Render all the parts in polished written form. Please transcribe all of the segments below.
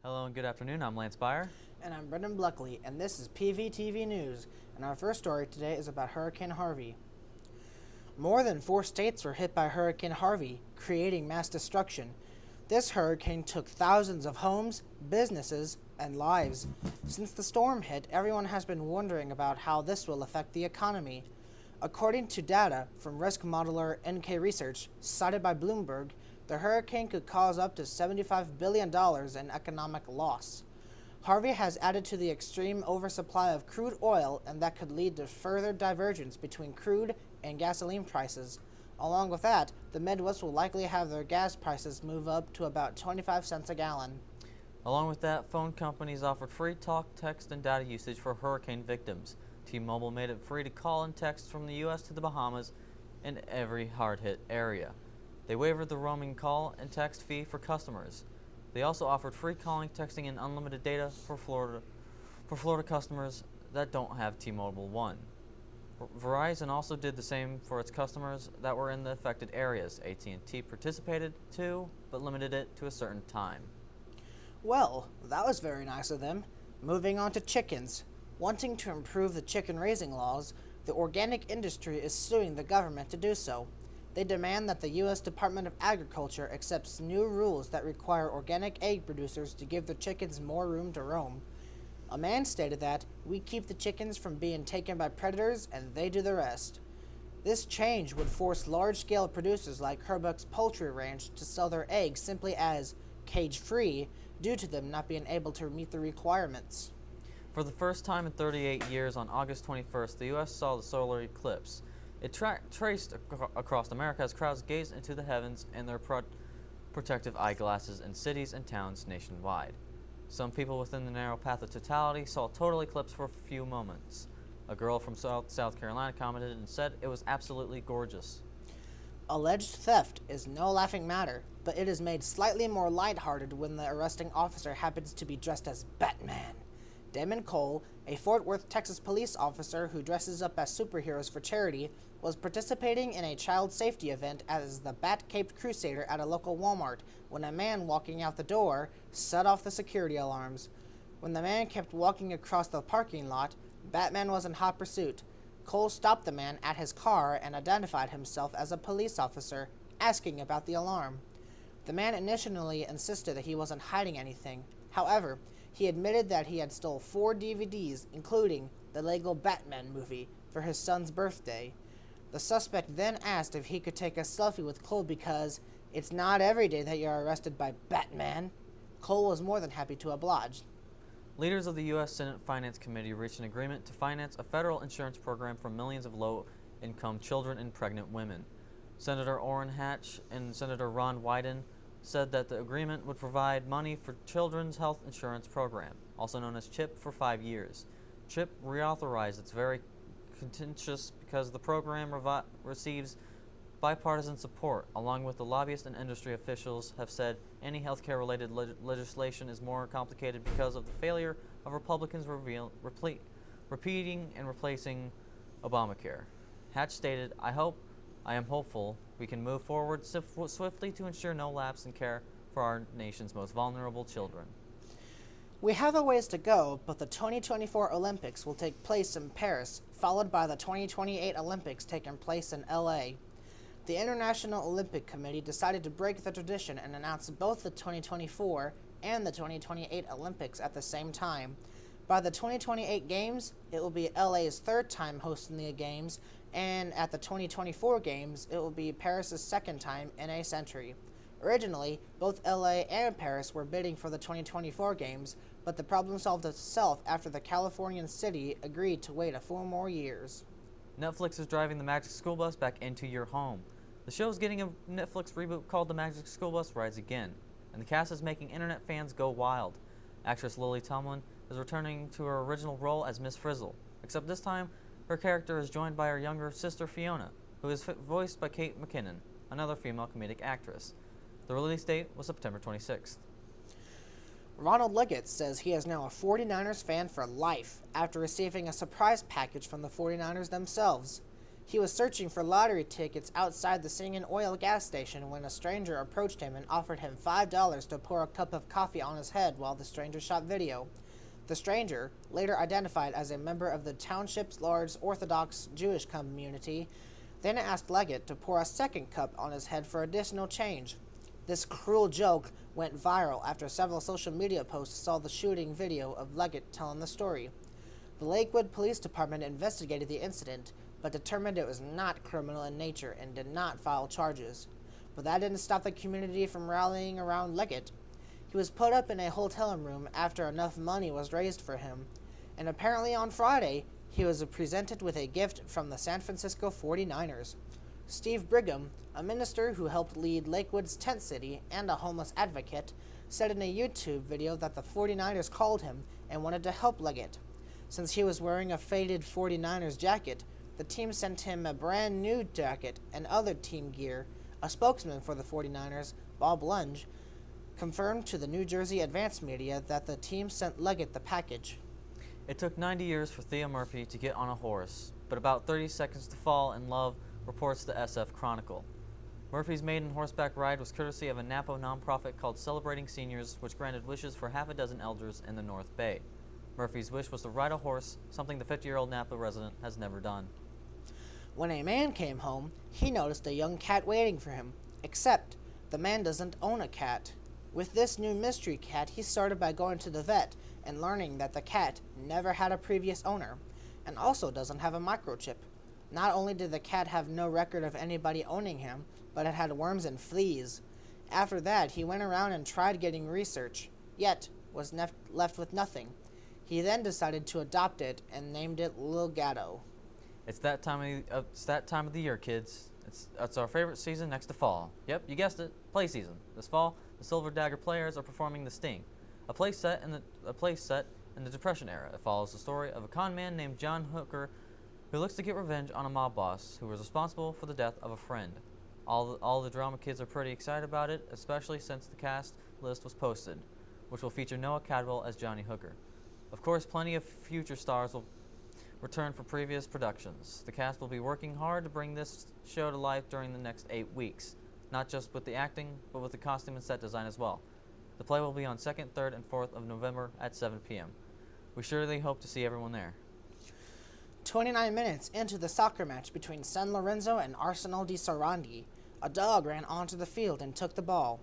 Hello and good afternoon, I'm Lance Byer. And I'm Brendan Bluckley, and this is PVTV News, and our first story today is about Hurricane Harvey. More than 4 states were hit by Hurricane Harvey, creating mass destruction. This hurricane took thousands of homes, businesses, and lives. Since the storm hit, everyone has been wondering about how this will affect the economy. According to data from risk modeler NK Research, cited by Bloomberg, the hurricane could cause up to $75 billion in economic loss. Harvey has added to the extreme oversupply of crude oil, and that could lead to further divergence between crude and gasoline prices. Along with that, the Midwest will likely have their gas prices move up to about 25 cents a gallon. Along with that, phone companies offered free talk, text, and data usage for hurricane victims. T-Mobile made it free to call and text from the U.S. to the Bahamas and every hard-hit area. They waived the roaming call and text fee for customers. They also offered free calling, texting, and unlimited data for Florida customers that don't have T-Mobile One. Verizon also did the same for its customers that were in the affected areas. AT&T participated too, but limited it to a certain time. Well, that was very nice of them. Moving on to chickens. Wanting to improve the chicken raising laws, the organic industry is suing the government to do so. They demand that the U.S. Department of Agriculture accepts new rules that require organic egg producers to give their chickens more room to roam. A man stated that, "We keep the chickens from being taken by predators and they do the rest." This change would force large-scale producers like Herbuck's Poultry Ranch to sell their eggs simply as cage-free due to them not being able to meet the requirements. For the first time in 38 years, on August 21st, the U.S. saw the solar eclipse. It traced across America as crowds gazed into the heavens in their protective eyeglasses in cities and towns nationwide. Some people within the narrow path of totality saw a total eclipse for a few moments. A girl from South Carolina commented and said it was absolutely gorgeous. Alleged theft is no laughing matter, but it is made slightly more lighthearted when the arresting officer happens to be dressed as Batman. Damon Cole, a Fort Worth, Texas police officer who dresses up as superheroes for charity, was participating in a child safety event as the Bat-Caped Crusader at a local Walmart when a man walking out the door set off the security alarms. When the man kept walking across the parking lot, Batman was in hot pursuit. Cole stopped the man at his car and identified himself as a police officer, asking about the alarm. The man initially insisted that he wasn't hiding anything. However, he admitted that he had stole 4 DVDs, including the Lego Batman movie, for his son's birthday. The suspect then asked if he could take a selfie with Cole because it's not every day that you're arrested by Batman. Cole was more than happy to oblige. Leaders of the U.S. Senate Finance Committee reached an agreement to finance a federal insurance program for millions of low-income children and pregnant women. Senator Orrin Hatch and Senator Ron Wyden said that the agreement would provide money for Children's Health Insurance Program, also known as CHIP, for 5 years. CHIP reauthorized its very contentious because the program receives bipartisan support, along with the lobbyists and industry officials have said any healthcare-related legislation is more complicated because of the failure of Republicans repeating and replacing Obamacare. Hatch stated, I am hopeful we can move forward swiftly to ensure no lapse in care for our nation's most vulnerable children. We have a ways to go, but the 2024 Olympics will take place in Paris, followed by the 2028 Olympics taking place in LA. The International Olympic Committee decided to break the tradition and announce both the 2024 and the 2028 Olympics at the same time. By the 2028 Games, it will be LA's third time hosting the Games, and at the 2024 Games, it will be Paris's second time in a century. Originally, both LA and Paris were bidding for the 2024 Games, but the problem solved itself after the Californian city agreed to wait 4 more years. Netflix is driving the Magic School Bus back into your home. The show is getting a Netflix reboot called The Magic School Bus Rides Again, and the cast is making internet fans go wild. Actress Lily Tomlin is returning to her original role as Miss Frizzle, except this time her character is joined by her younger sister Fiona, who is voiced by Kate McKinnon, another female comedic actress. The release date was September 26th. Ronald Leggett says he is now a 49ers fan for life after receiving a surprise package from the 49ers themselves. He was searching for lottery tickets outside the Singing Oil gas station when a stranger approached him and offered him $5 to pour a cup of coffee on his head while the stranger shot video. The stranger, later identified as a member of the township's large Orthodox Jewish community, then asked Leggett to pour a second cup on his head for additional change. This cruel joke went viral after several social media posts saw the shooting video of Leggett telling the story. The Lakewood Police Department investigated the incident, but determined it was not criminal in nature and did not file charges. But that didn't stop the community from rallying around Leggett. He was put up in a hotel room after enough money was raised for him, and apparently on Friday, he was presented with a gift from the San Francisco 49ers. Steve Brigham, a minister who helped lead Lakewood's tent city and a homeless advocate, said in a YouTube video that the 49ers called him and wanted to help Leggett. Since he was wearing a faded 49ers jacket, the team sent him a brand new jacket and other team gear. A spokesman for the 49ers, Bob Lunge, confirmed to the New Jersey Advance Media that the team sent Leggett the package. It took 90 years for Thea Murphy to get on a horse, but about 30 seconds to fall in love, reports the SF Chronicle. Murphy's maiden horseback ride was courtesy of a Napo nonprofit called Celebrating Seniors, which granted wishes for half a dozen elders in the North Bay. Murphy's wish was to ride a horse, something the 50-year-old Napa resident has never done. When a man came home, he noticed a young cat waiting for him, except the man doesn't own a cat. With this new mystery cat, he started by going to the vet and learning that the cat never had a previous owner, and also doesn't have a microchip. Not only did the cat have no record of anybody owning him, but it had worms and fleas. After that, he went around and tried getting research, yet was left with nothing. He then decided to adopt it and named it Lil Gatto. It's that time of the year, kids. It's our favorite season next to fall. Yep, you guessed it, play season. This fall, the Silver Dagger Players are performing The Sting, a play set in the Depression era. It follows the story of a con man named John Hooker who looks to get revenge on a mob boss who was responsible for the death of a friend. All the drama kids are pretty excited about it, especially since the cast list was posted, which will feature Noah Cadwell as Johnny Hooker. Of course, plenty of future stars will return for previous productions. The cast will be working hard to bring this show to life during the next 8 weeks, not just with the acting, but with the costume and set design as well. The play will be on 2nd, 3rd, and 4th of November at 7 p.m. We surely hope to see everyone there. 29 minutes into the soccer match between San Lorenzo and Arsenal di Sarandi, a dog ran onto the field and took the ball.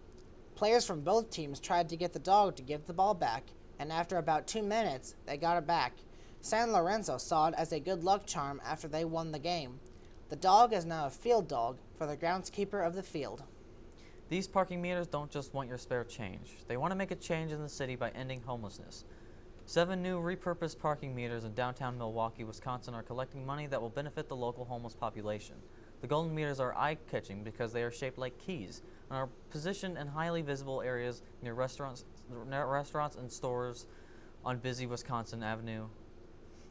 Players from both teams tried to get the dog to give the ball back, and after about 2 minutes, they got it back. San Lorenzo saw it as a good luck charm after they won the game. The dog is now a field dog for the groundskeeper of the field. These parking meters don't just want your spare change. They want to make a change in the city by ending homelessness. 7 new repurposed parking meters in downtown Milwaukee, Wisconsin are collecting money that will benefit the local homeless population. The golden meters are eye-catching because they are shaped like keys and are positioned in highly visible areas near restaurants and stores on busy Wisconsin Avenue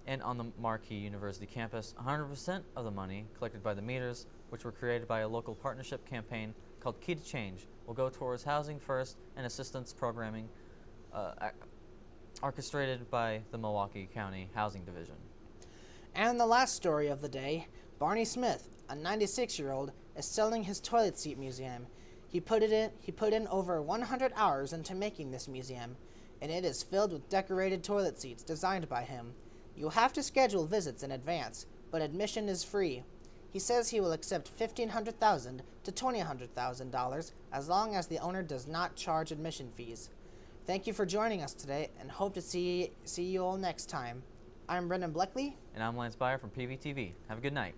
and on the Marquee University campus. 100% of the money collected by the meters, which were created by a local partnership campaign called Key to Change, will go towards Housing First and assistance programming orchestrated by the Milwaukee County Housing Division. And the last story of the day, Barney Smith, a 96-year-old, is selling his toilet seat museum. He put in over 100 hours into making this museum, and it is filled with decorated toilet seats designed by him. You'll have to schedule visits in advance, but admission is free. He says he will accept $1,500 to $200,000 as long as the owner does not charge admission fees. Thank you for joining us today, and hope to see you all next time. I'm Brendan Bleckley. And I'm Lance Byer from PVTV. Have a good night.